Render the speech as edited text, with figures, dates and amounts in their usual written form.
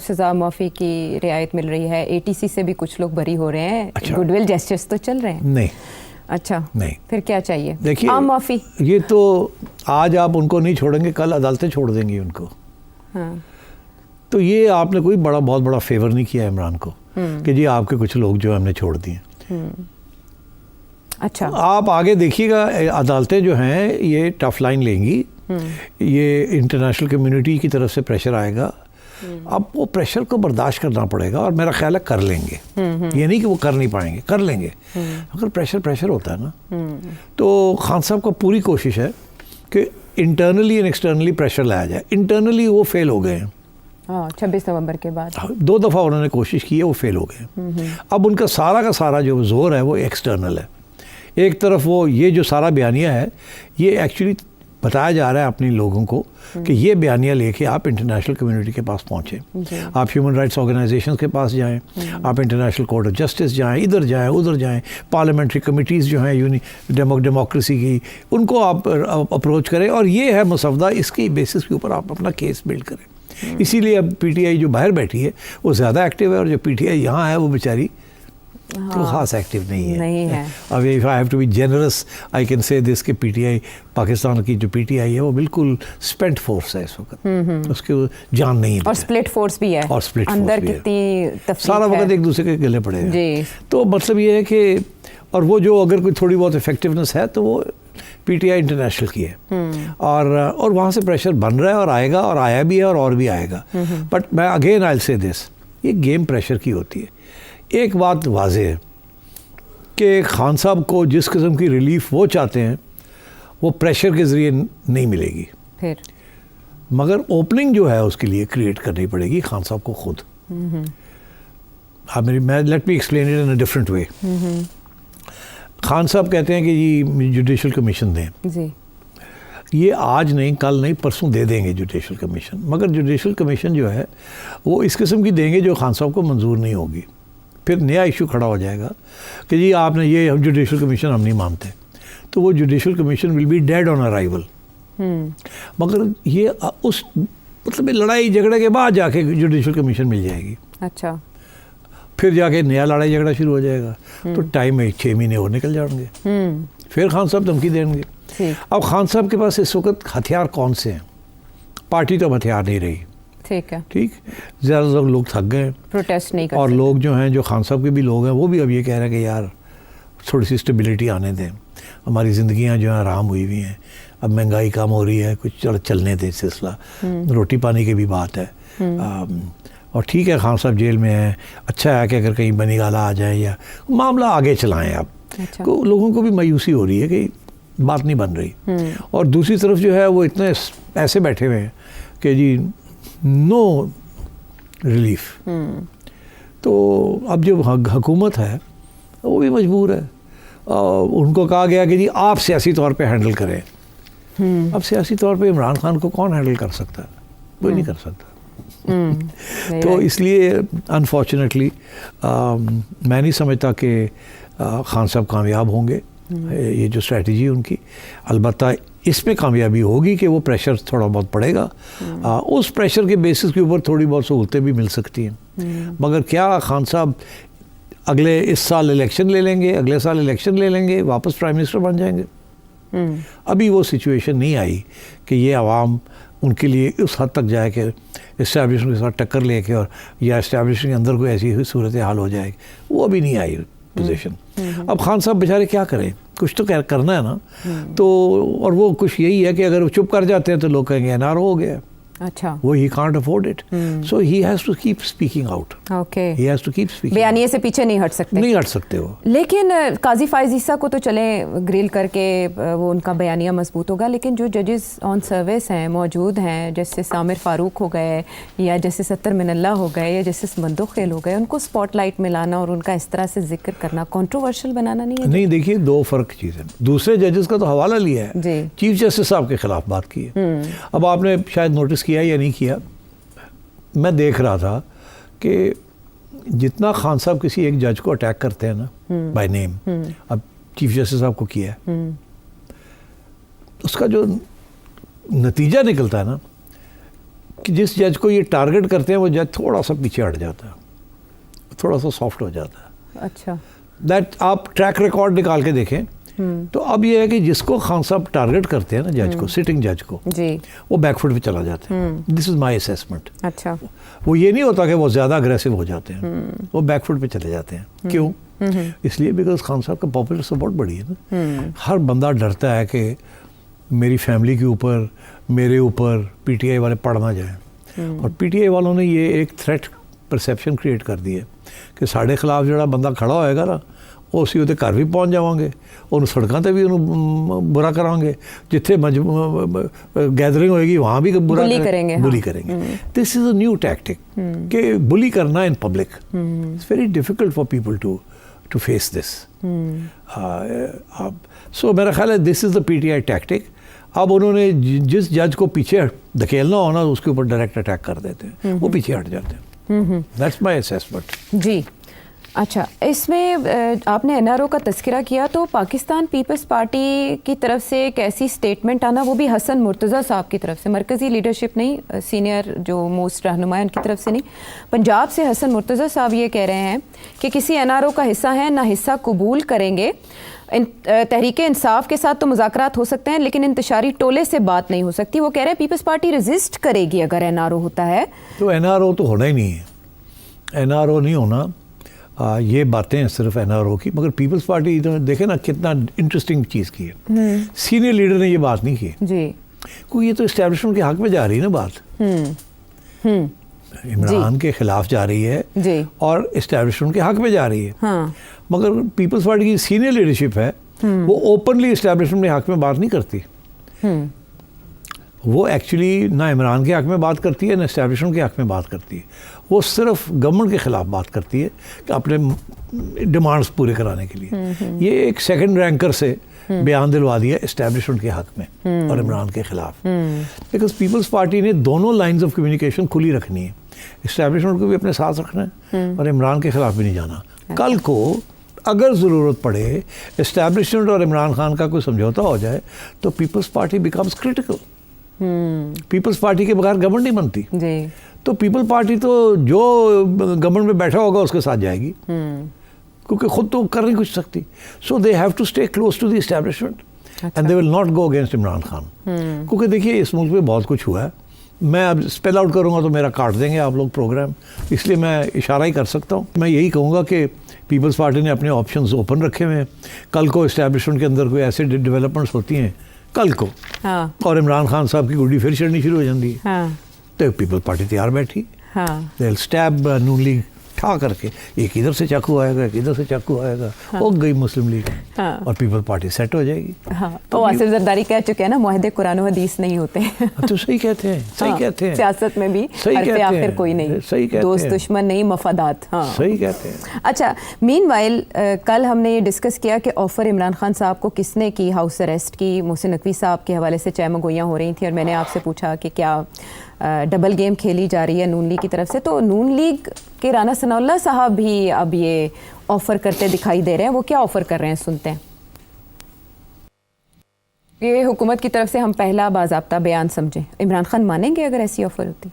سزا معافی کی رعایت مل رہی ہے, ATC سے بھی کچھ لوگ بری ہو رہے ہیں, گڈ ول جسٹس تو چل رہے ہیں. نہیں, اچھا نہیں, پھر کیا چاہیے؟ دیکھیے عام معافی. یہ تو آج آپ ان کو نہیں چھوڑیں گے, کل عدالتیں چھوڑ دیں گی ان کو. ہاں, تو یہ آپ نے کوئی بہت بڑا فیور نہیں کیا عمران کو کہ جی آپ کے کچھ لوگ جو ہم نے چھوڑ دیے. اچھا, آپ آگے دیکھیے گا, عدالتیں جو ہیں یہ ٹف لائن لیں گی, یہ انٹرنیشنل کمیونٹی کی طرف سے پریشر آئے گا. اب وہ پریشر کو برداشت کرنا پڑے گا, اور میرا خیال ہے کر لیں گے. یہ نہیں کہ وہ کر نہیں پائیں گے, کر لیں گے. اگر پریشر ہوتا ہے نا, تو خان صاحب کو پوری کوشش ہے کہ انٹرنلی اینڈ ایکسٹرنلی پریشر لایا جائے. انٹرنلی وہ فیل ہو گئے ہیں 26 نومبر کے بعد 2 دفعہ انہوں نے کوشش کی ہے, وہ فیل ہو گئے. اب ان کا سارا جو زور ہے وہ ایکسٹرنل ہے. ایک طرف وہ یہ جو سارا بیانیہ ہے, یہ ایکچولی بتایا جا رہا ہے اپنے لوگوں کو کہ یہ بیانیہ لے کے آپ انٹرنیشنل کمیونٹی کے پاس پہنچیں, آپ ہیومن رائٹس آرگنائزیشنز کے پاس جائیں, آپ انٹرنیشنل کورٹ آف جسٹس جائیں, ادھر جائیں ادھر جائیں, پارلیمنٹری کمیٹیز جو ہیں ڈیموکریسی کی, ان کو آپ اپروچ کریں, اور یہ ہے مسودہ, اس کی بیسس کے اوپر آپ اپنا کیس بلڈ کریں. اسی لیے اب PTI جو باہر بیٹھی ہے وہ زیادہ ایکٹیو ہے, اور جو PTI یہاں ہے وہ بیچاری تو خاص ایکٹیو نہیں ہے. اب if I have to be generous I can say this کہ PTI پاکستان کی جو PTI ہے وہ بالکل اسپینٹ فورس ہے اس وقت, اس کی جان نہیں ہے, اور اسپلٹ فورس بھی ہے, اور اسپلٹ فورس اندر بھی ہے, کتنی تفریق سارا وقت ایک دوسرے کے گلے پڑے ہیں. تو مطلب یہ ہے کہ, اور وہ جو اگر کوئی تھوڑی بہت افیکٹونیس ہے تو وہ PTI انٹرنیشنل کی ہے, اور وہاں سے پریشر بن رہا ہے, اور آئے گا, اور آیا بھی ہے, اور بھی آئے گا. بٹ میں اگین آئی ول سے دس, یہ گیم پریشر کی ہوتی ہے. ایک بات واضح ہے کہ خان صاحب کو جس قسم کی ریلیف وہ چاہتے ہیں وہ پریشر کے ذریعے نہیں ملے گی, پھر مگر اوپننگ جو ہے اس کے لیے کریٹ کرنی پڑے گی خان صاحب کو خود. Let me explain it in a different way. Khan صاحب کہتے ہیں کہ جی جوڈیشل کمیشن دیں. جی, یہ آج نہیں, کل نہیں, پرسوں دے دیں گے جوڈیشل کمیشن, مگر جوڈیشل کمیشن جو ہے وہ اس قسم کی دیں گے جو خان صاحب کو منظور نہیں ہوگی. پھر نیا ایشو کھڑا ہو جائے گا کہ جی آپ نے یہ جوڈیشل کمیشن ہم نہیں مانتے, تو وہ judicial commission will be dead on arrival. مگر یہ اس مطلب لڑائی جھگڑے کے بعد جا کے جوڈیشل کمیشن مل جائے گی. اچھا, پھر جا کے نیا لڑائی جھگڑا شروع ہو جائے گا, تو ٹائم میں 6 مہینے اور نکل جائیں گے. پھر خان صاحب دھمکی دیں گے. اب خان صاحب کے پاس اس وقت ہتھیار کون سے ہیں؟ پارٹی تو اب ہتھیار نہیں رہی. ٹھیک, زیادہ تر لوگ تھک گئے, پروٹیسٹ نہیں کر, اور لوگ جو ہیں جو خان صاحب کے بھی لوگ ہیں وہ بھی اب یہ کہہ رہے ہیں کہ یار تھوڑی سی اسٹیبلٹی آنے دیں, ہماری زندگیاں جو ہیں آرام ہوئی ہوئی ہیں, اب مہنگائی کم ہو رہی ہے, کچھ چلنے دیں سلسلہ, روٹی پانی کی بھی بات ہے. اور ٹھیک ہے خان صاحب جیل میں ہیں, اچھا ہے کہ اگر کہیں بنی گالا آ جائیں یا معاملہ آگے چلائیں. اب لوگوں کو بھی مایوسی ہو رہی ہے کہ بات نہیں بن رہی, اور دوسری طرف جو ہے وہ اتنے ایسے بیٹھے ہوئے ہیں کہ جی نو ریلیف. تو اب جو حکومت ہے وہ بھی مجبور ہے, ان کو کہا گیا کہ جی آپ سیاسی طور پہ ہینڈل کریں. اب سیاسی طور پہ عمران خان کو کون ہینڈل کر سکتا ہے؟ کوئی نہیں کر سکتا. تو اس لیے انفارچونیٹلی میں نہیں سمجھتا کہ خان صاحب کامیاب ہوں گے. یہ جو اسٹریٹجی ان کی, البتہ اس میں کامیابی ہوگی کہ وہ پریشر تھوڑا بہت پڑے گا, اس پریشر کے بیسس کے اوپر تھوڑی بہت سہولتیں بھی مل سکتی ہیں. مگر کیا خان صاحب اس سال الیکشن لے لیں گے, اگلے سال الیکشن لے لیں گے, واپس پرائم منسٹر بن جائیں گے؟ ابھی وہ سچویشن نہیں آئی کہ یہ عوام ان کے لیے اس حد تک جائے کہ اسٹیبلشمنٹ کے ساتھ ٹکر لے کے, اور یا اسٹیبلشمنٹ کے اندر کوئی ایسی صورت حال ہو جائے, وہ ابھی نہیں آئی پوزیشن. اب خان صاحب بیچارے کیا کریں, کچھ تو کرنا ہے نا. تو اور وہ کچھ یہی ہے کہ اگر وہ چپ کر جاتے ہیں تو لوگ کہیں گے NR ہو گیا. اچھا, وہ he can't afford it. So he has to keep speaking out. Okay. He has to keep speaking. بیانیے سے پیچھے نہیں ہٹ سکتے. نہیں ہٹ سکتے وہ. لیکن قاضی فائز عیسیٰ کو تو چلیں گریل کر کے وہ ان کا بیانیہ مضبوط ہوگا, لیکن جو ججز آن سروس ہیں موجود ہیں, جیسے سامر فاروق ہو گئے, یا جیسے ستر من اللہ ہو گئے, یا جیسے سمندو خیل ہو گئے, ان کو اسپاٹ لائٹ میں لانا اور ان کا اس طرح سے ذکر کرنا کنٹروورشل بنانا نہیں ہے؟ نہیں, دیکھیے دو فرق چیزیں. دوسرے ججز کا تو حوالہ لیا ہے, چیف جسٹس صاحب کے خلاف بات کی ہے. اب آپ نے شاید نوٹس کیا یا نہیں کیا, میں دیکھ رہا تھا کہ جتنا خان صاحب کسی ایک جج کو اٹیک کرتے ہیں نا بائی نیم, اب چیف جسٹس صاحب کو کیا ہے, اس کا جو نتیجہ نکلتا ہے نا کہ جس جج کو یہ ٹارگٹ کرتے ہیں وہ جج تھوڑا سا پیچھے ہٹ جاتا ہے, تھوڑا سا سافٹ ہو جاتا ہے. اچھا, دیٹ آپ ٹریک ریکارڈ نکال کے دیکھیں تو اب یہ ہے کہ جس کو خان صاحب ٹارگٹ کرتے ہیں نا جج کو, سٹنگ جج کو, جی, وہ بیک فٹ پہ چلا جاتا ہے. دس از مائی اسیسمنٹ. اچھا, وہ یہ نہیں ہوتا کہ وہ زیادہ اگریسو ہو جاتے ہیں, وہ بیک فٹ پہ چلے جاتے ہیں. کیوں؟ اس لیے بیکاز خان صاحب کا پاپولر سپورٹ بڑی ہے نا. ہر بندہ ڈرتا ہے کہ میری فیملی کے اوپر, میرے اوپر پی ٹی آئی والے پڑ نہ جائیں. اور پی ٹی آئی والوں نے یہ ایک تھریٹ پرسیپشن کریٹ کر دی ہے کہ ساڑے خلاف جڑا بندہ کھڑا ہوئے گا نا وہ اسی ہوتے گھر بھی پہنچ جاؤں گے, اور سڑکوں تے بھی انہوں برا کریں گے, جتھے گیدرنگ ہوئے گی وہاں بھی برا کریں گے. دس از اے نیو ٹیکٹک کہ بلی کرنا in public. It's very difficult for people to face this. So میرا خیال ہے دس از دا پی ٹی آئی ٹیکٹک. اب انہوں نے جس جج کو پیچھے دھکیلنا ہونا اس کے اوپر ڈائریکٹ اٹیک کر دیتے ہیں, وہ پیچھے ہٹ جاتے ہیں. That's my assessment. جی, اچھا, اس میں آپ نے این آر او کا تذکرہ کیا تو پاکستان پیپلز پارٹی کی طرف سے ایک ایسی سٹیٹمنٹ آنا, وہ بھی حسن مرتضیٰ صاحب کی طرف سے, مرکزی لیڈرشپ نہیں, سینئر جو موسٹ رہنما ان کی طرف سے نہیں, پنجاب سے حسن مرتضیٰ صاحب یہ کہہ رہے ہیں کہ کسی این آر او کا حصہ ہیں نہ حصہ قبول کریں گے. تحریک انصاف کے ساتھ تو مذاکرات ہو سکتے ہیں لیکن انتشاری ٹولے سے بات نہیں ہو سکتی. وہ کہہ رہے ہیں پیپلز پارٹی ریزسٹ کرے گی اگر این آر او ہوتا ہے. تو این آر او تو ہونا ہی نہیں ہے, این آر او نہیں ہونا. یہ باتیں ہیں صرف این آر او کی, مگر پیپلز پارٹی دیکھیں نا کتنا انٹرسٹنگ چیز کی ہے. سینئر لیڈر نے یہ بات نہیں کی جی, کیونکہ یہ تو اسٹیبلشمنٹ کے حق میں جا رہی ہے نا بات. عمران کے خلاف جا رہی ہے جی, اور اسٹیبلشمنٹ کے حق میں جا رہی ہے. ہاں, مگر پیپلز پارٹی کی سینئر لیڈرشپ ہے وہ اوپنلی اسٹیبلشمنٹ کے حق میں بات نہیں کرتی. وہ ایکچولی نہ عمران کے حق میں بات کرتی ہے نہ اسٹیبلشمنٹ کے حق میں بات کرتی ہے. وہ صرف گورنمنٹ کے خلاف بات کرتی ہے کہ اپنے ڈیمانڈز پورے کرانے کے لیے. یہ ایک سیکنڈ رینکر سے بیان دلوا دیا اسٹیبلشمنٹ کے حق میں اور عمران کے خلاف. بیکاز پیپلز پارٹی نے دونوں لائنز آف کمیونیکیشن کھلی رکھنی ہے, اسٹیبلشمنٹ کو بھی اپنے ساتھ رکھنا ہے اور عمران کے خلاف بھی نہیں جانا. کل کو اگر ضرورت پڑے اسٹیبلشمنٹ اور عمران خان کا کوئی سمجھوتا ہو جائے تو پیپلز پارٹی بیکمز کریٹیکل. پیپلز پارٹی کے بغیر گورنمنٹ نہیں بنتی. جی, تو پیپل پارٹی تو جو گورنمنٹ میں بیٹھا ہوگا اس کے ساتھ جائے گی, کیونکہ خود تو کر نہیں کچھ سکتی. So they have to stay close to the establishment and they will not go against Imran Khan. کیونکہ دیکھیے اس ملک میں بہت کچھ ہوا ہے. میں اب اسپیل آؤٹ کروں گا تو میرا کاٹ دیں گے آپ لوگ پروگرام, اس لیے میں اشارہ ہی کر سکتا ہوں. میں یہی کہوں گا کہ پیپلز پارٹی نے اپنے آپشنز اوپن رکھے ہوئے ہیں. کل کو اسٹیبلشمنٹ کے اندر کوئی ایسے ڈیولپمنٹس ہوتی ہیں کل کو, اور عمران خان صاحب کی گڈی پھر چڑھنی شروع ہو جاتی ہے, تو پیپل پارٹی تیار بیٹھی. دے ول اسٹیب نون لیگ ٹھا کر کے, ایک ادھر سے چاقو آئے گا ایک ادھر سے چاقو آئے گا, ہو گئی مسلم لیگ, اور پیپل پارٹی سیٹ ہو جائے گی. تو آصف زرداری کہہ چکے ہیں نا معاہدے قرآن و حدیث نہیں ہوتے. تو صحیح کہتے ہیں, صحیح کہتے ہیں. سیاست میں بھی حرف آخر کوئی نہیں, دوست دشمن نہیں, مفادات. صحیح کہتے ہیں. اچھا, مین وائل کل ہم نے یہ ڈسکس کیا کہ آفر عمران خان صاحب کو کس نے کی ہاؤس اریسٹ کی. محسن نقوی صاحب کے حوالے سے چہمگوئیاں ہو رہی تھیں اور میں نے آپ سے پوچھا کہ کیا ڈبل گیم کھیلی جا رہی ہے نون لیگ کی طرف سے. تو نون لیگ کے رانا ثناء اللہ صاحب بھی اب یہ آفر کرتے دکھائی دے رہے ہیں. وہ کیا آفر کر رہے ہیں سنتے ہیں. یہ حکومت کی طرف سے ہم پہلا باضابطہ بیان سمجھیں, عمران خان مانیں گے اگر ایسی آفر ہوتی؟